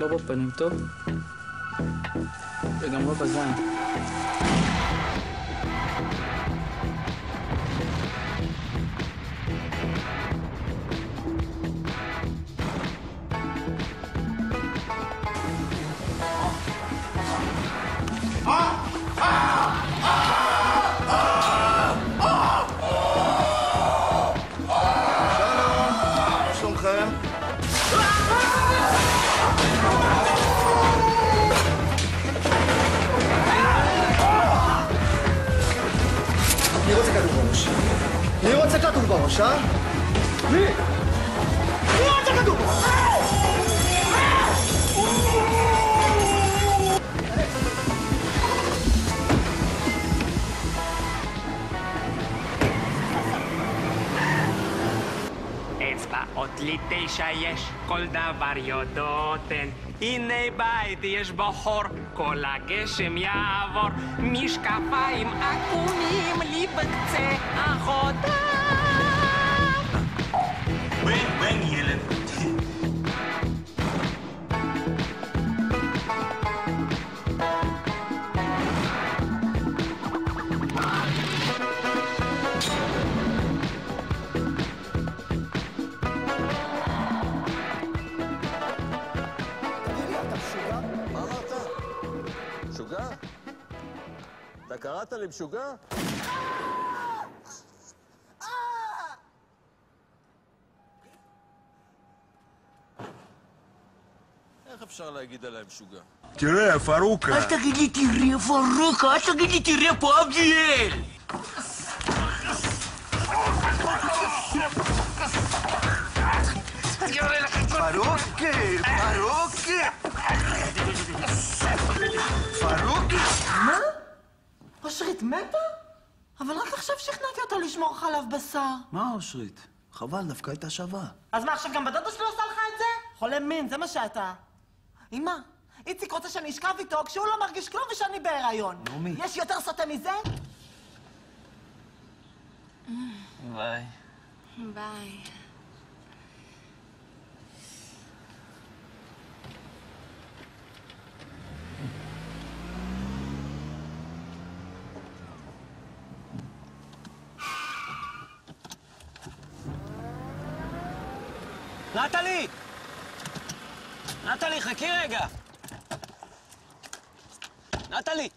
לא בפנים, טוב? וגם לא בזין. מי רוצה כדור בראש, אה? מי רוצה כדור? אצבעות לי 9 יש, כל דבר יודעות הן. הנה בית יש בו חור, כל הגשם יעבור. משקפיים עקומים לי בקצה החותם. wen ילד? משוגע? אתה קראת לי משוגע? איך אפשר להגיד עליי משוגע? תראה, פרוקה. אל תגיד לי תראה פרוקה, אל תגיד לי תראה פה אבדיאל! פרוקה, פרוקה. פרוקה. מה? אושרית מתה? אבל רק עכשיו שכנעתי אותה לשמור חלב בשר. מה אושרית? חבל, דווקא הייתה שווה. אז מה, עכשיו גם בדודה שלו עושה לך את זה? חולה מין, זה מה שאתה. אמא, איציק רוצה שאני אשכב איתו כשהוא לא מרגיש כלום ושאני בהיריון. נעמי. יש יותר סוטה מזה? ביי. ביי. נטלי! נטלי, חכי רגע! נטלי!